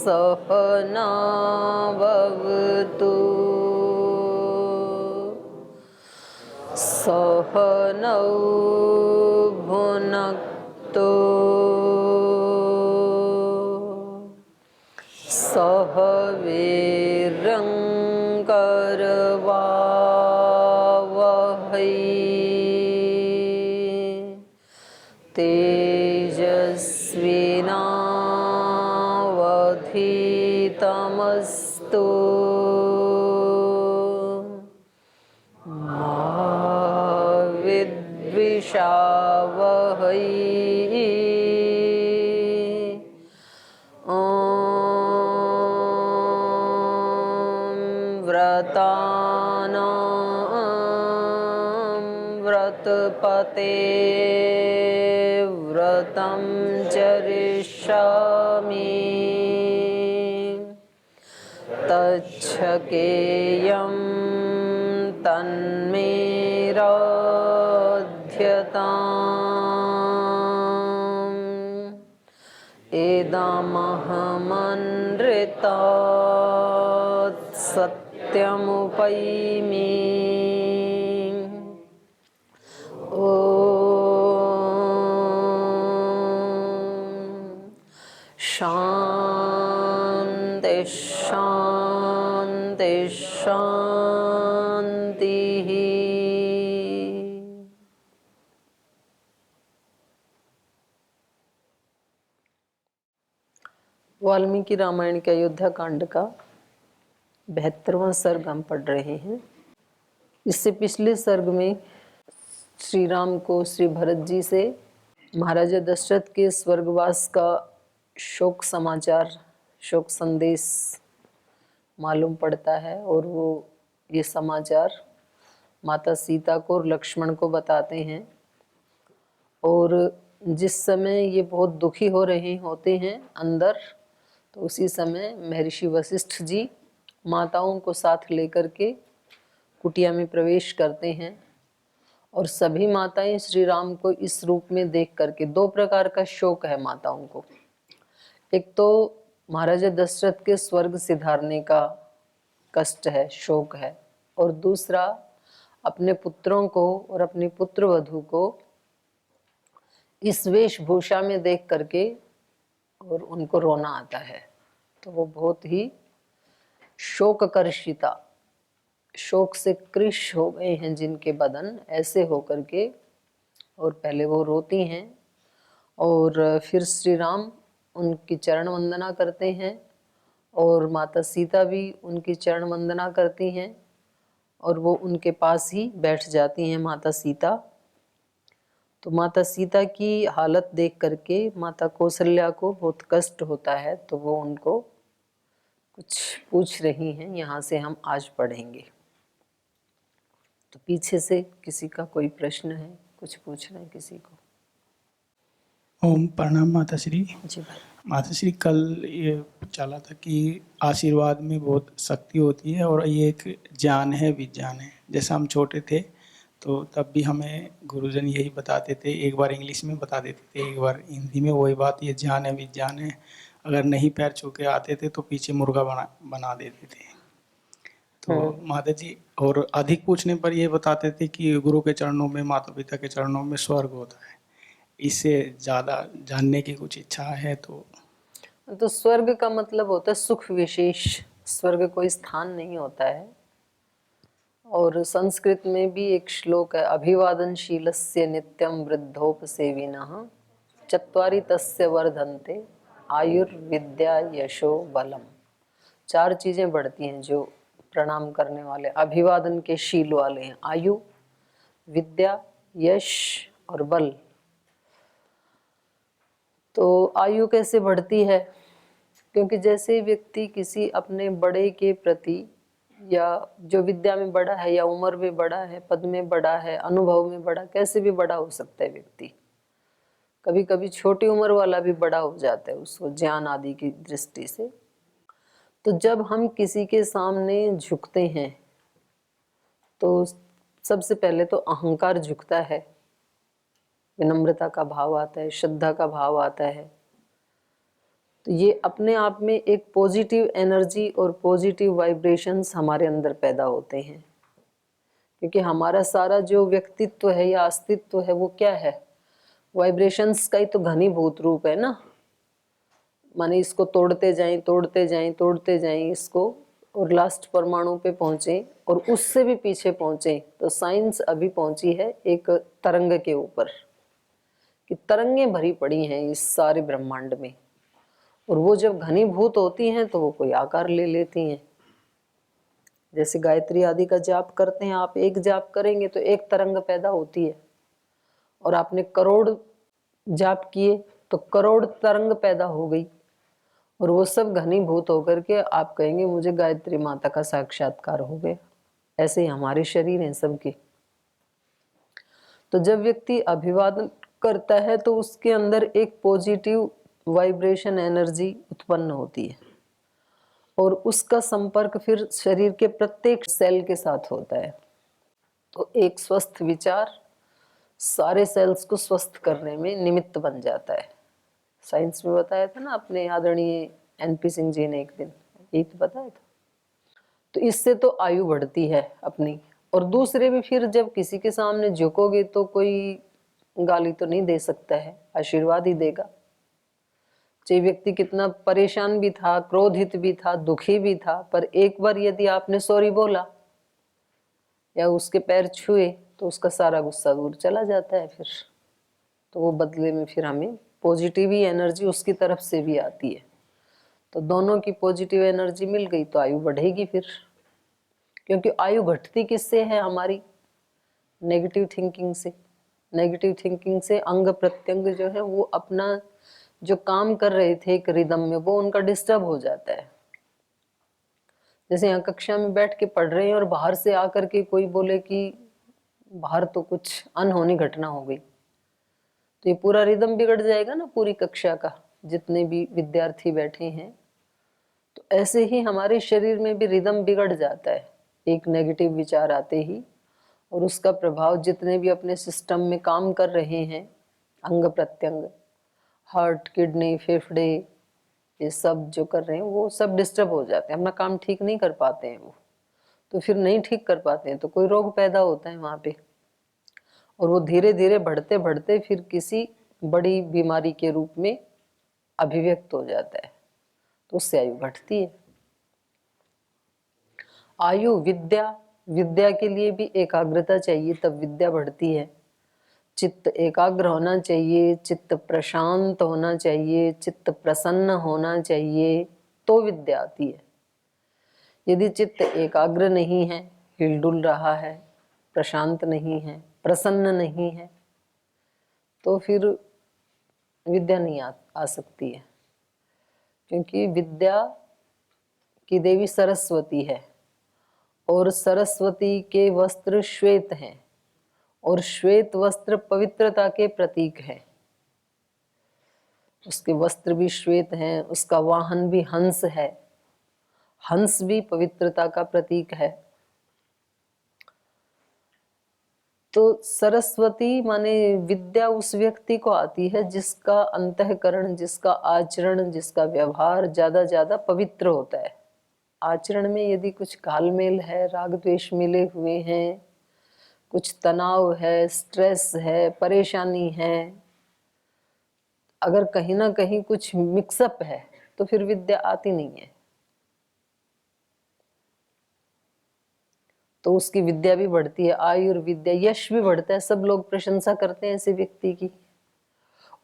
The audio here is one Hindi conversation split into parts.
सहनाववतु सहनौ भुनक्तु सह वीर्यङ्करवावहै तेजस्विनावधीतमस्तु मा विद्विषावहै। व्रतानां व्रतपते व्रतं चरिष्यामि तच्छकेयं तन्मे राध्यताम् इदमहमनृतात् सत्यमुपैमि ॐ शान्ति शान्ति शान्तिः। वाल्मीकि रामायण के अयोध्या कांड का 72वां सर्ग हम पढ़ रहे हैं। इससे पिछले सर्ग में श्री राम को श्री भरत जी से महाराजा दशरथ के स्वर्गवास का शोक समाचार, शोक संदेश मालूम पड़ता है और वो ये समाचार माता सीता को और लक्ष्मण को बताते हैं। और जिस समय ये बहुत दुखी हो रहे होते हैं अंदर, तो उसी समय महर्षि वशिष्ठ जी माताओं को साथ लेकर के कुटिया में प्रवेश करते हैं और सभी माताएं श्री राम को इस रूप में देख करके, दो प्रकार का शोक है माताओं को। एक तो महाराजा दशरथ के स्वर्ग सिधारने का कष्ट है, शोक है, और दूसरा अपने पुत्रों को और अपनी पुत्र वधू को इस वेशभूषा में देख करके और उनको रोना आता है। तो वो बहुत ही शोककर्षिता, शोक से कृश हो गए हैं जिनके बदन, ऐसे होकर के, और पहले वो रोती हैं और फिर श्री राम उनकी चरण वंदना करते हैं और माता सीता भी उनकी चरण वंदना करती हैं और वो उनके पास ही बैठ जाती हैं माता सीता। तो माता सीता की हालत देख करके माता कौशल्या को बहुत कष्ट होता है, तो वो उनको कुछ पूछ रही हैं। यहाँ से हम आज पढ़ेंगे। तो पीछे से किसी का कोई प्रश्न है, कुछ पूछ रहे हैं किसी को? ओम प्रणाम माताश्री। जी भाई। माताश्री, कल ये चला था कि आशीर्वाद में बहुत शक्ति होती है और ये एक ज्ञान है, विज्ञान है। जैसा हम छोटे थे तो तब भी हमें गुरुजन यही बताते थे, एक बार इंग्लिश में बता देते थे, एक बार हिंदी में वही बात, ये ज्ञान है, विज्ञान है। अगर नहीं पैर छू के आते थे तो पीछे मुर्गा बना देते थे। तो माता जी, और अधिक पूछने पर ये बताते थे कि गुरु के चरणों में, माता पिता के चरणों में स्वर्ग होता है। इससे ज़्यादा जानने की कुछ इच्छा है तो स्वर्ग का मतलब होता है सुख विशेष। स्वर्ग कोई स्थान नहीं होता है। और संस्कृत में भी एक श्लोक है, अभिवादनशीलस्य नित्यं वृद्धोपसेविनः चत्वारि तस्य वर्धन्ते आयुर्विद्या यशो बलम। 4 चीजें बढ़ती हैं जो प्रणाम करने वाले, अभिवादन के शील वाले हैं। आयु, विद्या, यश और बल। तो आयु कैसे बढ़ती है? क्योंकि जैसे व्यक्ति किसी अपने बड़े के प्रति, या जो विद्या में बड़ा है या उम्र में बड़ा है, पद में बड़ा है, अनुभव में बड़ा, कैसे भी बड़ा हो सकता है व्यक्ति। कभी कभी छोटी उम्र वाला भी बड़ा हो जाता है उसको ज्ञान आदि की दृष्टि से। तो जब हम किसी के सामने झुकते हैं तो सबसे पहले तो अहंकार झुकता है, विनम्रता का भाव आता है, श्रद्धा का भाव आता है। तो ये अपने आप में एक पॉजिटिव एनर्जी और पॉजिटिव वाइब्रेशंस हमारे अंदर पैदा होते हैं, क्योंकि हमारा सारा जो व्यक्तित्व है या अस्तित्व है वो क्या है, वाइब्रेशंस का ही तो घनीभूत रूप है ना। माने इसको तोड़ते जाएं तोड़ते जाएं तोड़ते जाएं इसको, और लास्ट परमाणु पे पहुंचे और उससे भी पीछे पहुंचे। तो साइंस अभी पहुंची है एक तरंग के ऊपर, कि तरंगें भरी पड़ी हैं इस सारे ब्रह्मांड में, और वो जब घनीभूत होती हैं तो वो कोई आकार ले लेती हैं। जैसे गायत्री आदि का जाप करते हैं, आप एक जाप करेंगे तो एक तरंग पैदा होती है, और आपने करोड़ जाप किए तो करोड़ तरंग पैदा हो गई, और वो सब घनीभूत होकर के आप कहेंगे मुझे गायत्री माता का साक्षात्कार हो गया। ऐसे ही हमारे शरीर हैं सबके। तो जब व्यक्ति अभिवादन करता है तो उसके अंदर एक पॉजिटिव वाइब्रेशन एनर्जी उत्पन्न होती है, और उसका संपर्क फिर शरीर के प्रत्येक सेल के साथ होता है। तो एक स्वस्थ विचार सारे सेल्स को स्वस्थ करने में निमित्त बन जाता है। साइंस में बताया था ना अपने आदरणीय एनपी सिंह जी ने, एक दिन यही तो बताया था। तो इससे तो आयु बढ़ती है अपनी, और दूसरे भी फिर जब किसी के सामने झुकोगे तो कोई गाली तो नहीं दे सकता है, आशीर्वाद ही देगा। चाहे व्यक्ति कितना परेशान भी था, क्रोधित भी था, दुखी भी था, पर एक बार यदि आपने सॉरी बोला या उसके पैर छुए तो उसका सारा गुस्सा दूर चला जाता है फिर। तो वो बदले में फिर हमें पॉजिटिव ही एनर्जी उसकी तरफ से भी आती है। तो दोनों की पॉजिटिव एनर्जी मिल गई तो आयु बढ़ेगी फिर, क्योंकि आयु घटती किससे है हमारी, नेगेटिव थिंकिंग से। नेगेटिव थिंकिंग से अंग प्रत्यंग जो है वो अपना जो काम कर रहे थे एक रिदम में, वो उनका डिस्टर्ब हो जाता है। जैसे यहाँ कक्षा में बैठ के पढ़ रहे हैं और बाहर से आकर के कोई बोले कि बाहर तो कुछ अनहोनी घटना हो गई, तो ये पूरा रिदम बिगड़ जाएगा ना पूरी कक्षा का, जितने भी विद्यार्थी बैठे हैं। तो ऐसे ही हमारे शरीर में भी रिदम बिगड़ जाता है एक नेगेटिव विचार आते ही, और उसका प्रभाव जितने भी अपने सिस्टम में काम कर रहे हैं अंग प्रत्यंग, हार्ट, किडनी, फेफड़े, ये सब जो कर रहे हैं वो सब डिस्टर्ब हो जाते हैं, अपना काम ठीक नहीं कर पाते हैं वो। तो फिर नहीं ठीक कर पाते हैं तो कोई रोग पैदा होता है वहाँ पे, और वो धीरे धीरे बढ़ते बढ़ते फिर किसी बड़ी बीमारी के रूप में अभिव्यक्त हो जाता है। तो उससे आयु घटती है। आयु विद्या, विद्या के लिए भी एकाग्रता चाहिए तब विद्या बढ़ती है। चित्त एकाग्र होना चाहिए, चित्त प्रशांत होना चाहिए, चित्त प्रसन्न होना चाहिए, तो विद्या आती है। यदि चित्त एकाग्र नहीं है, हिलडुल रहा है, प्रशांत नहीं है, प्रसन्न नहीं है, तो फिर विद्या नहीं आ सकती है। क्योंकि विद्या की देवी सरस्वती है, और सरस्वती के वस्त्र श्वेत हैं, और श्वेत वस्त्र पवित्रता के प्रतीक है। उसके वस्त्र भी श्वेत हैं, उसका वाहन भी हंस है, हंस भी पवित्रता का प्रतीक है। तो सरस्वती माने विद्या उस व्यक्ति को आती है जिसका अंतःकरण, जिसका आचरण, जिसका व्यवहार ज्यादा पवित्र होता है। आचरण में यदि कुछ घालमेल है, राग द्वेष मिले हुए हैं, कुछ तनाव है, स्ट्रेस है, परेशानी है, अगर कहीं ना कहीं कुछ मिक्सअप है तो फिर विद्या आती नहीं है। तो उसकी विद्या भी बढ़ती है, आयुर्विद्या, यश भी बढ़ता है, सब लोग प्रशंसा करते हैं ऐसे व्यक्ति की।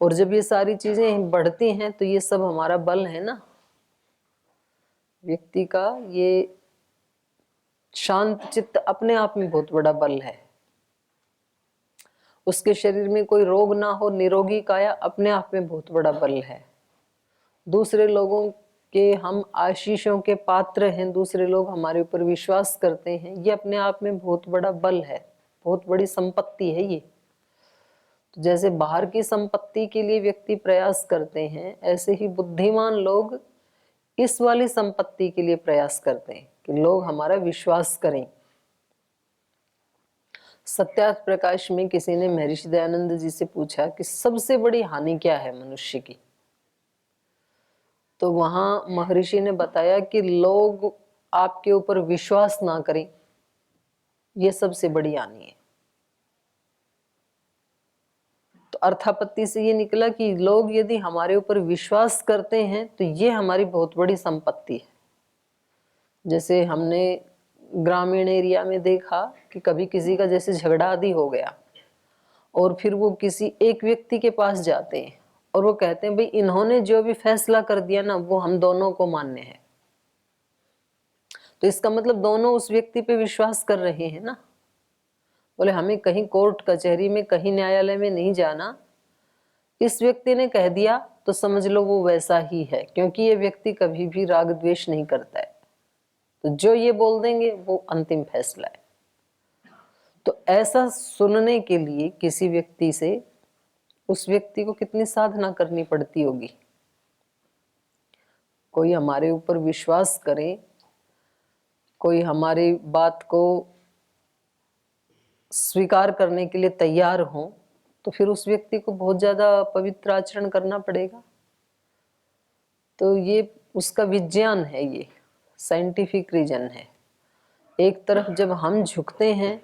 और जब ये सारी चीजें बढ़ती हैं तो ये सब हमारा बल है ना व्यक्ति का। ये शांत चित्त अपने आप में बहुत बड़ा बल है। उसके शरीर में कोई रोग ना हो, निरोगी काया अपने आप में बहुत बड़ा बल है। दूसरे लोगों के हम आशीषों के पात्र हैं, दूसरे लोग हमारे ऊपर विश्वास करते हैं, ये अपने आप में बहुत बड़ा बल है, बहुत बड़ी संपत्ति है ये। तो जैसे बाहर की संपत्ति के लिए व्यक्ति प्रयास करते हैं, ऐसे ही बुद्धिमान लोग इस वाली संपत्ति के लिए प्रयास करते हैं कि लोग हमारा विश्वास करें। सत्यार्थ प्रकाश में किसी ने महर्षि दयानंद जी से पूछा कि सबसे बड़ी हानि क्या है मनुष्य की, तो वहाँ महर्षि ने बताया कि लोग आपके ऊपर विश्वास ना करें, ये सबसे बड़ी हानि है। तो अर्थापत्ति से ये निकला कि लोग यदि हमारे ऊपर विश्वास करते हैं तो ये हमारी बहुत बड़ी संपत्ति है। जैसे हमने ग्रामीण एरिया में देखा कि कभी किसी का जैसे झगड़ा आदि हो गया और फिर वो किसी एक व्यक्ति के पास जाते हैं और वो कहते हैं भाई इन्होंने जो भी फैसला कर दिया ना वो हम दोनों को मान्य है। तो इसका मतलब दोनों उस व्यक्ति पे विश्वास कर रहे हैं ना। बोले हमें कहीं कोर्ट कचहरी में कहीं न्यायालय में नहीं जाना, इस व्यक्ति ने कह दिया तो समझ लो वो वैसा ही है, क्योंकि ये व्यक्ति कभी भी राग द्वेष नहीं करता है। तो जो ये बोल देंगे वो अंतिम फैसला है। तो ऐसा सुनने के लिए किसी व्यक्ति से उस व्यक्ति को कितनी साधना करनी पड़ती होगी। कोई हमारे ऊपर विश्वास करे, कोई हमारी बात को स्वीकार करने के लिए तैयार हो, तो फिर उस व्यक्ति को बहुत ज्यादा पवित्र आचरण करना पड़ेगा। तो ये उसका विज्ञान है, ये साइंटिफिक रीजन है। एक तरफ जब हम झुकते हैं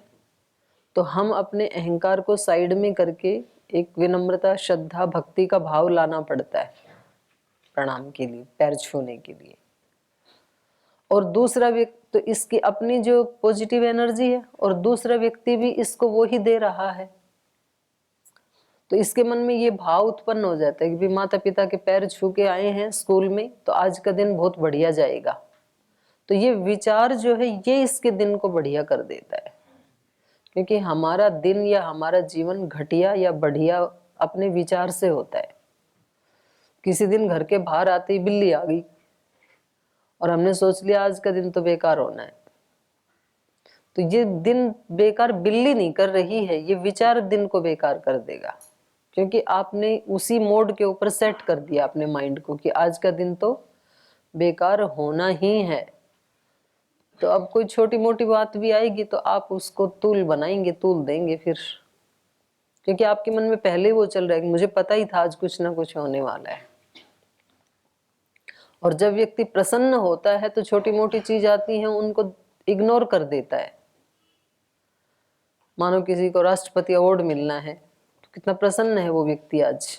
तो हम अपने अहंकार को साइड में करके एक विनम्रता, श्रद्धा, भक्ति का भाव लाना पड़ता है प्रणाम के लिए, पैर छूने के लिए। और दूसरा व्यक्ति तो इसकी अपनी जो पॉजिटिव एनर्जी है और दूसरा व्यक्ति भी इसको वो ही दे रहा है। तो इसके मन में ये भाव उत्पन्न हो जाता है कि भी माता पिता के पैर छू के आए हैं स्कूल में तो आज का दिन बहुत बढ़िया जाएगा। तो ये विचार जो है ये इसके दिन को बढ़िया कर देता है, क्योंकि हमारा दिन या हमारा जीवन घटिया या बढ़िया अपने विचार से होता है। किसी दिन घर के बाहर आते ही बिल्ली आ गई और हमने सोच लिया आज का दिन तो बेकार होना है। तो ये दिन बेकार बिल्ली नहीं कर रही है, ये विचार दिन को बेकार कर देगा, क्योंकि आपने उसी मोड के ऊपर सेट कर दिया अपने माइंड को कि आज का दिन तो बेकार होना ही है। तो अब कोई छोटी मोटी बात भी आएगी तो आप उसको तूल बनाएंगे, तूल देंगे फिर, क्योंकि आपके मन में पहले वो चल रहा है कि मुझे पता ही था आज कुछ ना कुछ होने वाला है। और जब व्यक्ति प्रसन्न होता है तो छोटी मोटी चीज आती हैं उनको इग्नोर कर देता है। मानो किसी को राष्ट्रपति अवार्ड मिलना है तो कितना प्रसन्न है वो व्यक्ति आज,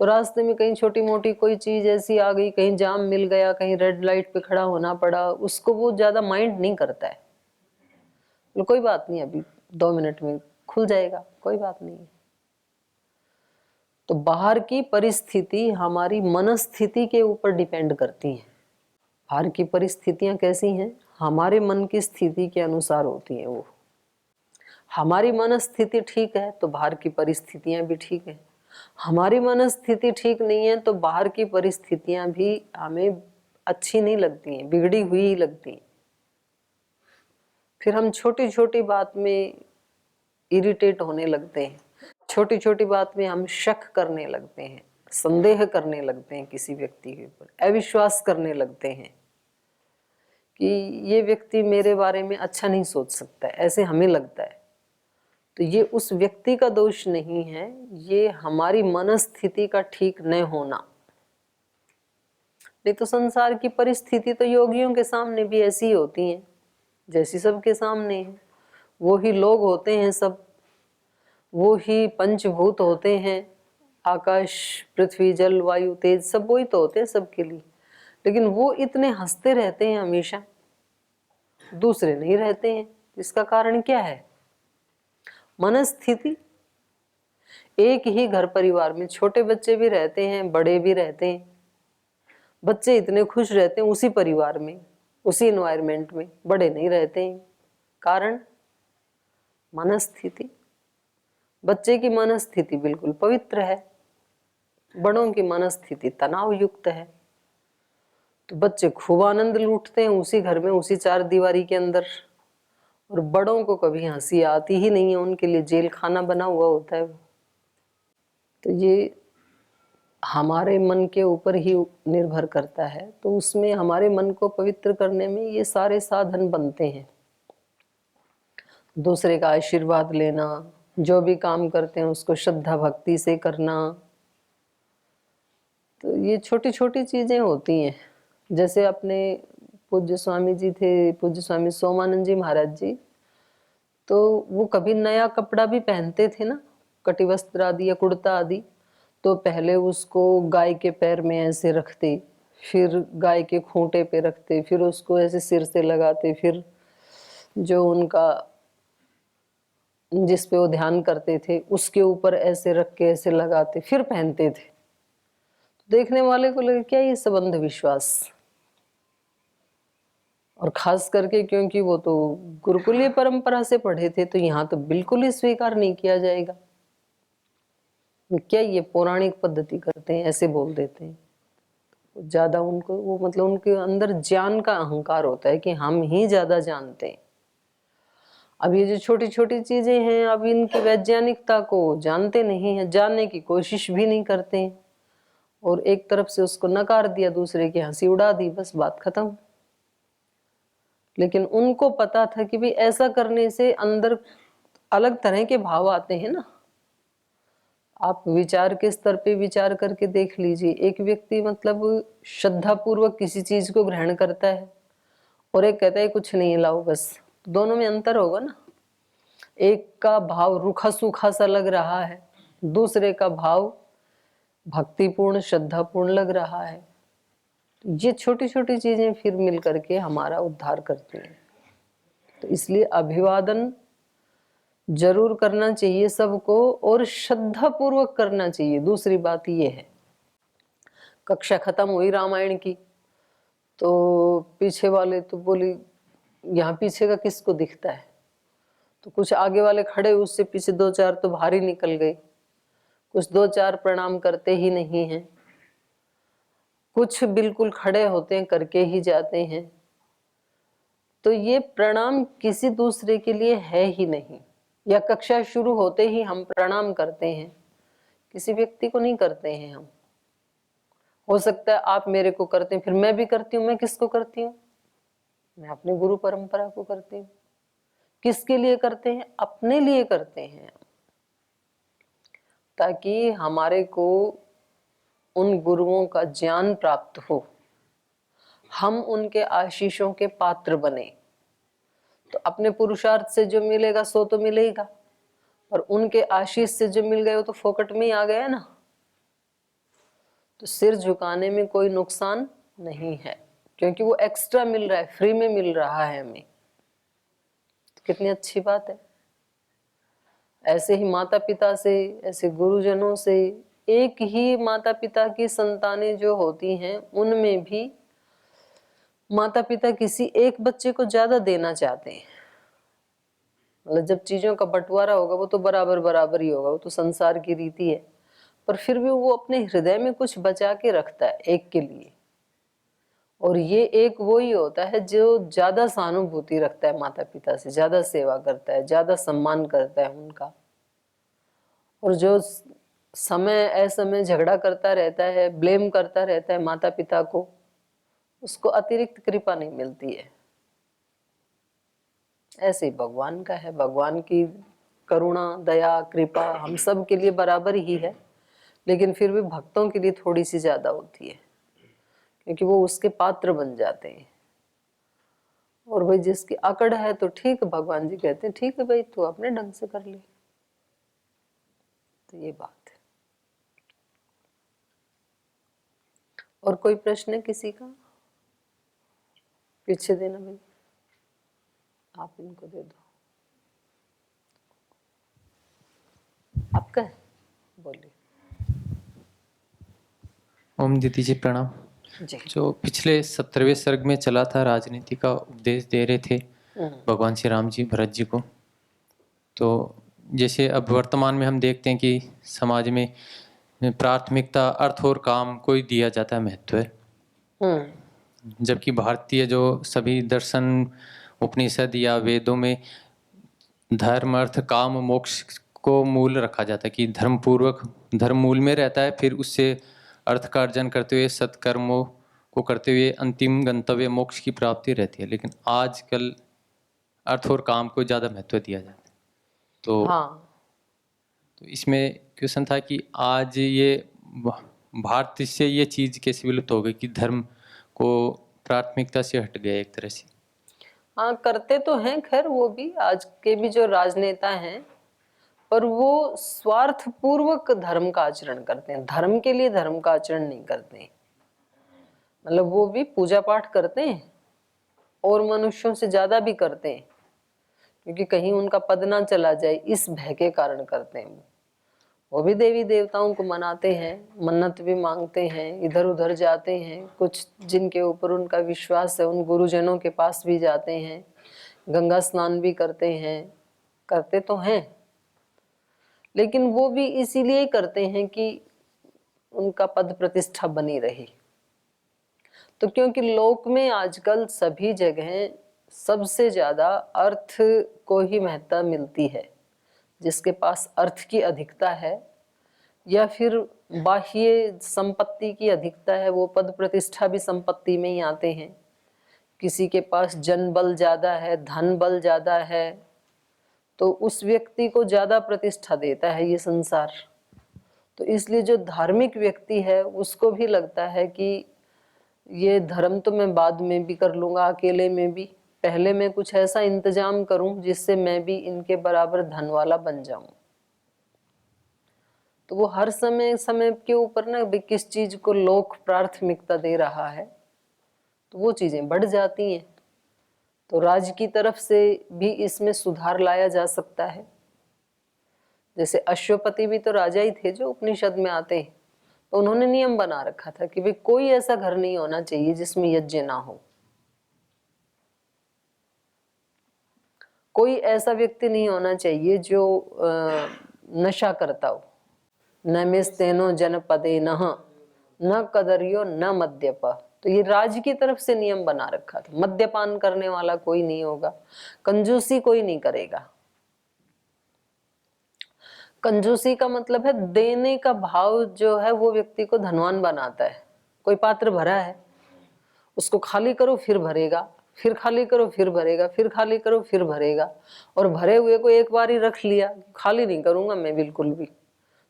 तो रास्ते में कहीं छोटी मोटी कोई चीज ऐसी आ गई, कहीं जाम मिल गया, कहीं रेड लाइट पे खड़ा होना पड़ा, उसको वो ज्यादा माइंड नहीं करता है। तो कोई बात नहीं, अभी 2 मिनट में खुल जाएगा, कोई बात नहीं है। तो बाहर की परिस्थिति हमारी मनस्थिति के ऊपर डिपेंड करती है। बाहर की परिस्थितियां कैसी हैं, हमारे मन की स्थिति के अनुसार होती हैं। वो हमारी मनस्थिति ठीक है तो बाहर की परिस्थितियां भी ठीक है, हमारी मनस्थिति ठीक नहीं है तो बाहर की परिस्थितियां भी हमें अच्छी नहीं लगती हैं, बिगड़ी हुई ही लगती हैं। फिर हम छोटी छोटी बात में इरिटेट होने लगते हैं, छोटी छोटी बात में हम शक करने लगते हैं, संदेह करने लगते हैं किसी व्यक्ति के ऊपर, अविश्वास करने लगते हैं कि ये व्यक्ति मेरे बारे में अच्छा नहीं सोच सकता है, ऐसे हमें लगता है। तो ये उस व्यक्ति का दोष नहीं है, ये हमारी मनस्थिति का ठीक न होना। नहीं तो संसार की परिस्थिति तो योगियों के सामने भी ऐसी ही होती है जैसी सबके सामने है। वो ही लोग होते हैं सब, वो ही पंचभूत होते हैं, आकाश, पृथ्वी, जल, वायु, तेज, सब वही तो होते हैं सबके लिए। लेकिन वो इतने हंसते रहते हैं हमेशा, दूसरे नहीं रहते हैं। इसका कारण क्या है? मनस्थिति। एक ही घर परिवार में छोटे बच्चे भी रहते हैं, बड़े भी रहते हैं। बच्चे इतने खुश रहते हैं उसी परिवार में, उसी एनवायरनमेंट में, बड़े नहीं रहते हैं। कारण मनस्थिति। बच्चे की मनस्थिति बिल्कुल पवित्र है, बड़ों की मनस्थिति तनाव युक्त है। तो बच्चे खूब आनंद लूटते हैं उसी घर में, उसी 4 दीवारी के अंदर, और बड़ों को कभी हंसी आती ही नहीं है, उनके लिए जेल खाना बना हुआ होता है। तो ये हमारे मन के ऊपर ही निर्भर करता है। तो उसमें हमारे मन को पवित्र करने में ये सारे साधन बनते हैं। दूसरे का आशीर्वाद लेना, जो भी काम करते हैं उसको श्रद्धा भक्ति से करना, तो ये छोटी छोटी चीजें होती हैं। जैसे अपने पूज्य स्वामी जी थे, पूज्य स्वामी सोमानंद जी महाराज जी, तो वो कभी नया कपड़ा भी पहनते थे ना, कटिवस्त्र आदि या कुर्ता आदि, तो पहले उसको गाय के पैर में ऐसे रखते, फिर गाय के खूंटे पे रखते, फिर उसको ऐसे सिर से लगाते, फिर जो उनका जिस पे वो ध्यान करते थे उसके ऊपर ऐसे रख के ऐसे लगाते, फिर पहनते थे। तो देखने वाले को लगे क्या ये सब अंधविश्वास। और खास करके क्योंकि वो तो गुरुकुलीय परंपरा से पढ़े थे, तो यहाँ तो बिल्कुल ही स्वीकार नहीं किया जाएगा। क्या ये पौराणिक पद्धति करते हैं, ऐसे बोल देते हैं। ज्यादा उनको वो मतलब उनके अंदर ज्ञान का अहंकार होता है कि हम ही ज्यादा जानते हैं। अब ये जो छोटी छोटी चीजें हैं, अब इनकी वैज्ञानिकता को जानते नहीं है, जानने की कोशिश भी नहीं करते हैं, और एक तरफ से उसको नकार दिया, दूसरे की हंसी उड़ा दी, बस बात खत्म। लेकिन उनको पता था कि भाई ऐसा करने से अंदर अलग तरह के भाव आते हैं ना। आप विचार के स्तर पे विचार करके देख लीजिए, एक व्यक्ति मतलब श्रद्धा पूर्वक किसी चीज को ग्रहण करता है और एक कहता है कुछ नहीं लाओ बस, तो दोनों में अंतर होगा ना। एक का भाव रूखा सूखा सा लग रहा है, दूसरे का भाव भक्तिपूर्ण श्रद्धापूर्ण लग रहा है। ये छोटी छोटी चीजें फिर मिल करके हमारा उद्धार करती हैं। तो इसलिए अभिवादन जरूर करना चाहिए सबको, और श्रद्धा पूर्वक करना चाहिए। दूसरी बात ये है, कक्षा खत्म हुई रामायण की, तो पीछे वाले तो बोली यहाँ पीछे का किसको दिखता है, तो कुछ आगे वाले खड़े, उससे पीछे दो चार तो बाहर ही निकल गए, कुछ दो चार प्रणाम करते ही नहीं हैं, कुछ बिल्कुल खड़े होते हैं करके ही जाते हैं। तो ये प्रणाम किसी दूसरे के लिए है ही नहीं। या कक्षा शुरू होते ही हम प्रणाम करते हैं, किसी व्यक्ति को नहीं करते हैं हम। हो सकता है आप मेरे को करते हैं, फिर मैं भी करती हूँ। मैं किसको करती हूँ? मैं अपने गुरु परंपरा को करती हूँ। किसके लिए करते हैं? अपने लिए करते हैं, ताकि हमारे को उन गुरुओं का ज्ञान प्राप्त हो, हम उनके आशीषों के पात्र बने। तो अपने पुरुषार्थ से जो मिलेगा सो तो मिलेगा, और उनके आशीष से जो मिल गए वो तो फोकट में ही आ गया ना। तो सिर झुकाने में कोई नुकसान नहीं है, क्योंकि वो एक्स्ट्रा मिल रहा है, फ्री में मिल रहा है हमें। तो कितनी अच्छी बात है। ऐसे ही माता पिता से, ऐसे गुरुजनों से, एक ही माता पिता की संतानें जो होती हैं, उनमें भी माता पिता किसी एक बच्चे को ज्यादा देना चाहते हैं। मतलब जब चीजों का बंटवारा होगा वो तो बराबर बराबर ही होगा, वो तो संसार की रीति है, पर फिर भी वो अपने हृदय में कुछ बचा के रखता है एक के लिए। और ये एक वो ही होता है जो ज्यादा सहानुभूति रखता है माता पिता से, ज्यादा सेवा करता है, ज्यादा सम्मान करता है उनका। और जो समय असमय झगड़ा करता रहता है, ब्लेम करता रहता है माता पिता को, उसको अतिरिक्त कृपा नहीं मिलती है। ऐसे ही भगवान का है, भगवान की करुणा दया कृपा हम सब के लिए बराबर ही है, लेकिन फिर भी भक्तों के लिए थोड़ी सी ज्यादा होती है, क्योंकि वो उसके पात्र बन जाते हैं। और भाई जिसकी अकड़ है तो ठीक, भगवान जी कहते हैं ठीक है भाई तू अपने ढंग से कर ले। तो ये बात है। और कोई प्रश्न है किसी का? पीछे देना भाई, आप इनको दे दो। आपका है, बोलिए। ओम दीदी जी प्रणाम। जी। जो पिछले 17वें सर्ग में चला था, राजनीति का उपदेश दे रहे थे भगवान श्री राम जी भरत जी को। तो जैसे अब वर्तमान में हम देखते हैं कि समाज में प्राथमिकता अर्थ और काम को ही दिया जाता है महत्व है, जबकि भारतीय जो सभी दर्शन उपनिषद या वेदों में धर्म अर्थ काम मोक्ष को मूल रखा जाता है कि धर्म पूर्वक धर्म मूल में रहता है, फिर उससे अर्थ का अर्जन करते हुए सत्कर्मों को करते हुए अंतिम गंतव्य मोक्ष की प्राप्ति रहती है। लेकिन आजकल अर्थ और काम को ज़्यादा महत्व दिया जाता है। तो हाँ, तो इसमें क्वेश्चन था कि आज ये भारत से ये चीज़ कैसे विलुप्त हो गई कि धर्म को प्राथमिकता से हट गया एक तरह से? हाँ, करते तो हैं खैर वो भी, आज के भी जो राजनेता हैं, पर वो स्वार्थ पूर्वक धर्म का आचरण करते हैं, धर्म के लिए धर्म का आचरण नहीं करते हैं। मतलब वो भी पूजा पाठ करते हैं और मनुष्यों से ज्यादा भी करते हैं, क्योंकि कहीं उनका पद ना चला जाए इस भय के कारण करते हैं। वो भी देवी देवताओं को मनाते हैं, मन्नत भी मांगते हैं, इधर उधर जाते हैं, कुछ जिनके ऊपर उनका विश्वास है उन गुरुजनों के पास भी जाते हैं, गंगा स्नान भी करते हैं, करते तो हैं, लेकिन वो भी इसीलिए करते हैं कि उनका पद प्रतिष्ठा बनी रही। तो क्योंकि लोक में आजकल सभी जगह सबसे ज्यादा अर्थ को ही महत्ता मिलती है, जिसके पास अर्थ की अधिकता है या फिर बाह्य संपत्ति की अधिकता है, वो पद प्रतिष्ठा भी संपत्ति में ही आते हैं। किसी के पास जन बल ज्यादा है, धन बल ज्यादा है, तो उस व्यक्ति को ज्यादा प्रतिष्ठा देता है ये संसार। तो इसलिए जो धार्मिक व्यक्ति है उसको भी लगता है कि ये धर्म तो मैं बाद में भी कर लूंगा, अकेले में भी, पहले मैं कुछ ऐसा इंतजाम करूं जिससे मैं भी इनके बराबर धन वाला बन जाऊं। तो वो हर समय समय के ऊपर ना किस चीज को लोक प्राथमिकता दे रहा है, तो वो चीजें बढ़ जाती हैं। तो राज की तरफ से भी इसमें सुधार लाया जा सकता है। जैसे अश्वपति भी तो राजा ही थे जो उपनिषद में आते हैं, तो उन्होंने नियम बना रखा था कि भाई कोई ऐसा घर नहीं होना चाहिए जिसमें यज्ञ ना हो, कोई ऐसा व्यक्ति नहीं होना चाहिए जो नशा करता हो। नमेस्तेनो जनपदे न कदरियो न मद्यप। तो ये राज की तरफ से नियम बना रखा था, मद्यपान करने वाला कोई नहीं होगा, कंजूसी कोई नहीं करेगा। कंजूसी का मतलब है देने का भाव जो है वो व्यक्ति को धनवान बनाता है। कोई पात्र भरा है, उसको खाली करो फिर भरेगा, फिर खाली करो फिर भरेगा, फिर खाली करो फिर भरेगा, और भरे हुए को एक बार ही रख लिया, खाली नहीं करूंगा मैं बिल्कुल भी,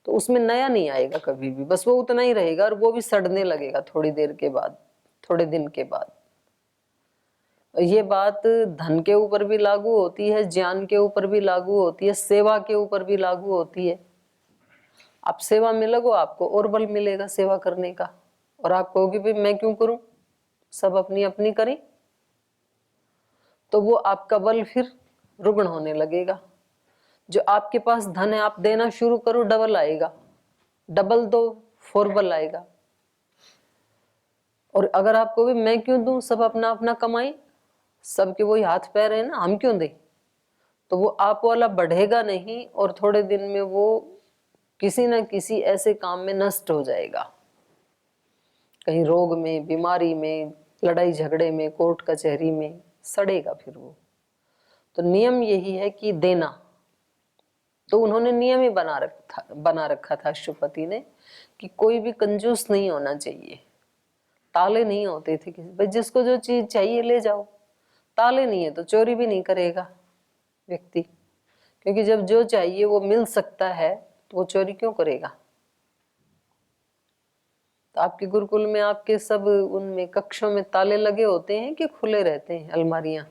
तो उसमें नया नहीं आएगा कभी भी, बस वो उतना ही रहेगा और वो भी सड़ने लगेगा थोड़ी देर के बाद, थोड़े दिन के बाद। ये बात धन के ऊपर भी लागू होती है, ज्ञान के ऊपर भी लागू होती है, सेवा के ऊपर भी लागू होती है। आप सेवा में लगो, आपको और बल मिलेगा सेवा करने का, और आप कहोगे भाई मैं क्यों करूं, सब अपनी अपनी करें, तो वो आपका बल फिर रुग्ण होने लगेगा। जो आपके पास धन है आप देना शुरू करो, डबल आएगा, डबल दो फोरबल आएगा। और अगर आप कहोगे मैं क्यों दूं, सब अपना अपना कमाई, सबके वही हाथ पैर है ना, हम क्यों दें, तो वो आप वाला बढ़ेगा नहीं, और थोड़े दिन में वो किसी न किसी ऐसे काम में नष्ट हो जाएगा, कहीं रोग में, बीमारी में, लड़ाई झगड़े में, कोर्ट कचहरी में सड़ेगा फिर वो। तो नियम यही है कि देना, तो उन्होंने नियम ही बना रखा था अश्वपति ने कि कोई भी कंजूस नहीं होना चाहिए। ताले नहीं होते थे किसी, भाई जिसको जो चीज चाहिए ले जाओ, ताले नहीं है तो चोरी भी नहीं करेगा व्यक्ति, क्योंकि जब जो चाहिए वो मिल सकता है तो वो चोरी क्यों करेगा। तो आपके गुरुकुल में आपके सब उनमें कक्षों में ताले लगे होते हैं कि खुले रहते हैं, अलमारियां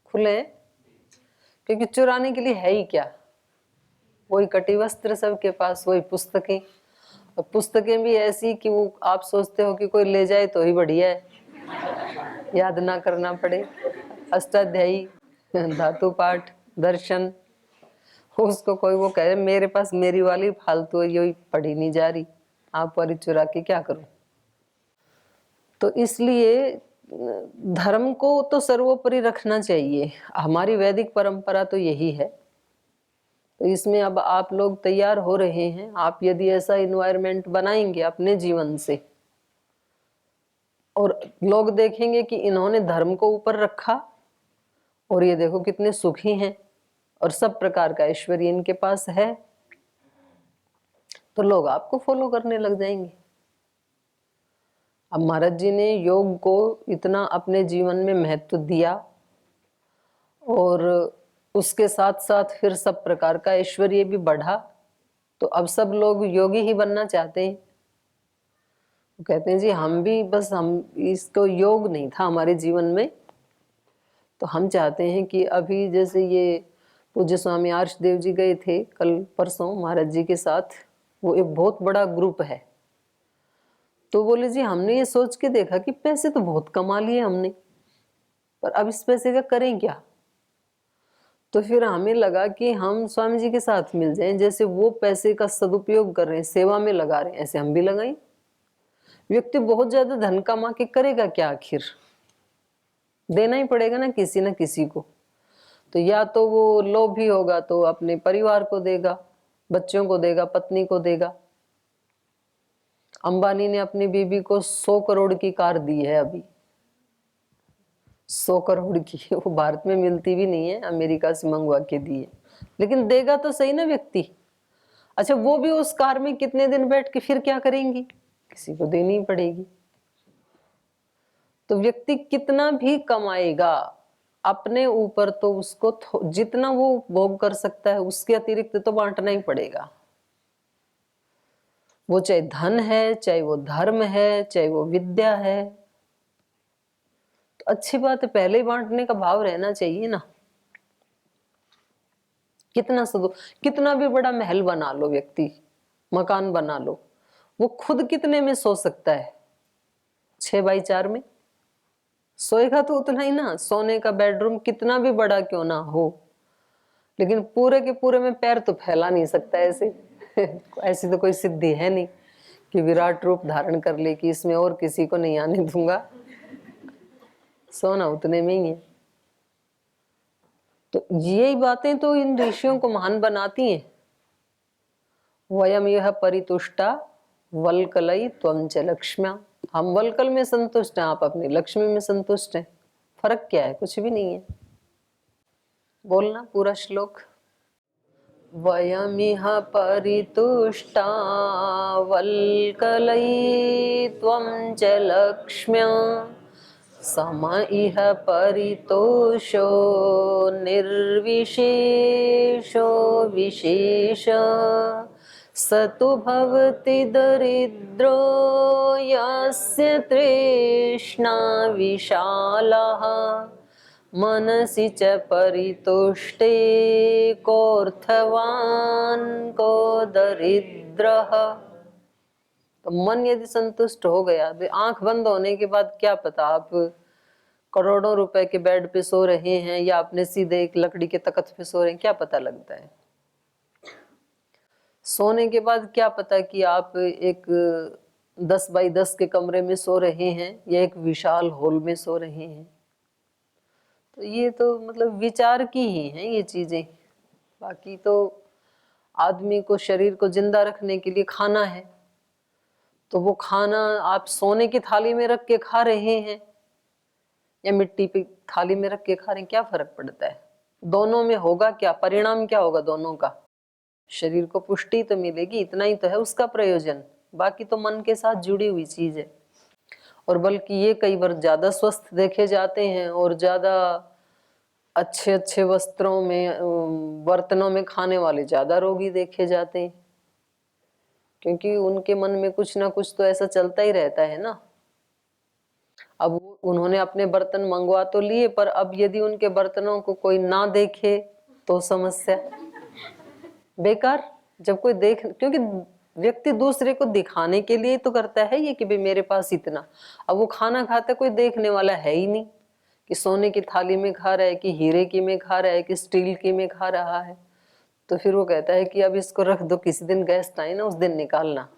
खुले हैं, क्योंकि चुराने के लिए है ही क्या, वही कटी वस्त्र सबके पास, वही पुस्तकें, और पुस्तकें भी ऐसी कि वो आप सोचते हो कि कोई ले जाए तो ही बढ़िया है, याद ना करना पड़े, अष्टाध्यायी, धातु पाठ, दर्शन, उसको कोई वो कहे मेरे पास मेरी वाली फालतू है, यही पढ़ी नहीं जा रही, आप वाली चुरा के क्या करूं। तो इसलिए धर्म को तो सर्वोपरि रखना चाहिए, हमारी वैदिक परंपरा तो यही है। तो इसमें अब आप लोग तैयार हो रहे हैं, आप यदि ऐसा इन्वायरमेंट बनाएंगे अपने जीवन से, और लोग देखेंगे कि इन्होंने धर्म को ऊपर रखा और ये देखो कितने सुखी हैं और सब प्रकार का ऐश्वर्य इनके पास है, तो लोग आपको फॉलो करने लग जाएंगे। अब महाराज जी ने योग को इतना अपने जीवन में महत्व दिया, और उसके साथ साथ फिर सब प्रकार का ऐश्वर्य भी बढ़ा, तो अब सब लोग योगी ही बनना चाहते हैं। वो कहते हैं जी हम भी, बस हम इसको योग नहीं था हमारे जीवन में, तो हम चाहते हैं कि अभी जैसे ये पूज्य स्वामी आर्षदेव जी गए थे कल परसों महाराज जी के साथ, वो एक बहुत बड़ा ग्रुप है। तो बोले जी हमने ये सोच के देखा कि पैसे तो बहुत कमा लिए हमने, पर अब इस पैसे का करें क्या। तो फिर हमें लगा कि हम स्वामी जी के साथ मिल जाएं, जैसे वो पैसे का सदुपयोग कर रहे हैं, सेवा में लगा रहे हैं, ऐसे हम भी लगाएं। व्यक्ति बहुत ज्यादा धन कमा के करेगा क्या, आखिर देना ही पड़ेगा ना किसी को। तो या तो वो लोभी होगा तो अपने परिवार को देगा, बच्चों को देगा, पत्नी को देगा। अंबानी ने अपनी बीबी को 100 करोड़ की कार दी है, अभी 100 करोड़ की, वो भारत में मिलती भी नहीं है, अमेरिका से मंगवा के दी है, लेकिन देगा तो सही ना व्यक्ति। अच्छा वो भी उस कार में कितने दिन बैठ के फिर क्या करेंगी, किसी को देनी ही पड़ेगी। तो व्यक्ति कितना भी कमाएगा अपने ऊपर तो उसको जितना वो भोग कर सकता है उसके अतिरिक्त तो बांटना ही पड़ेगा। वो चाहे धन है, चाहे वो धर्म है, चाहे वो विद्या है, तो अच्छी बात है, पहले ही बांटने का भाव रहना चाहिए ना। कितना भी बड़ा महल बना लो, व्यक्ति मकान बना लो, वो खुद कितने में सो सकता है, 6x4 में सोएगा तो उतना ही ना। सोने का बेडरूम कितना भी बड़ा क्यों ना हो, लेकिन पूरे के पूरे में पैर तो फैला नहीं सकता ऐसे ऐसी तो कोई सिद्धि है नहीं कि विराट रूप धारण कर ले कि इसमें और किसी को नहीं आने दूंगा, सोना उतने में ही है। तो यही बातें तो इन ऋषियों को महान बनाती हैं। वयम यह परितुष्टा वल्कलई त्वं च लक्ष्म्या, हम वल्कल में संतुष्ट हैं, आप अपनी लक्ष्मी में संतुष्ट हैं। फर्क क्या है, कुछ भी नहीं है। बोलना पूरा श्लोक। वयमिह परितुष्टा वल्कलई त्वं च लक्ष्म्या, सम इह परितोषो निर्विशेषो विशेष, स तु भवति दरिद्रो यस्य तृष्णा विशालः, मनसि च परितुष्टे कोऽर्थवान् को दरिद्रः। तो मन यदि संतुष्ट हो गया तो आंख बंद होने के बाद क्या पता आप करोड़ों रुपए के बेड पे सो रहे हैं या अपने सीधे एक लकड़ी के तख्त पे सो रहे हैं, क्या पता लगता है। सोने के बाद क्या पता कि आप एक 10x10 के कमरे में सो रहे हैं या एक विशाल हॉल में सो रहे हैं। तो ये तो मतलब विचार की ही हैं ये चीजें। बाकी तो आदमी को, शरीर को जिंदा रखने के लिए खाना है, तो वो खाना आप सोने की थाली में रख के खा रहे हैं या मिट्टी पे थाली में रख के खा रहे हैं, क्या फर्क पड़ता है। दोनों में होगा क्या, परिणाम क्या होगा दोनों का, शरीर को पुष्टि तो मिलेगी, इतना ही तो है उसका प्रयोजन। बाकी तो मन के साथ जुड़ी हुई चीज है। और बल्कि ये कई बार ज्यादा स्वस्थ देखे जाते हैं और ज्यादा अच्छे अच्छे वस्त्रों में, बर्तनों में खाने वाले ज्यादा रोगी देखे जाते हैं, क्योंकि उनके मन में कुछ ना कुछ तो ऐसा चलता ही रहता है ना। अब उन्होंने अपने बर्तन मंगवा तो लिए, पर अब यदि उनके बर्तनों को कोई ना देखे तो समस्या, बेकार। जब कोई देख, क्योंकि व्यक्ति दूसरे को दिखाने के लिए तो करता है ये कि भाई मेरे पास इतना। अब वो खाना खाता कोई देखने वाला है ही नहीं कि सोने की थाली में खा रहा है कि हीरे की में खा रहा है कि स्टील की में खा रहा है। तो फिर वो कहता है कि अब इसको रख दो, किसी दिन गेस्ट आए ना उस दिन निकालना।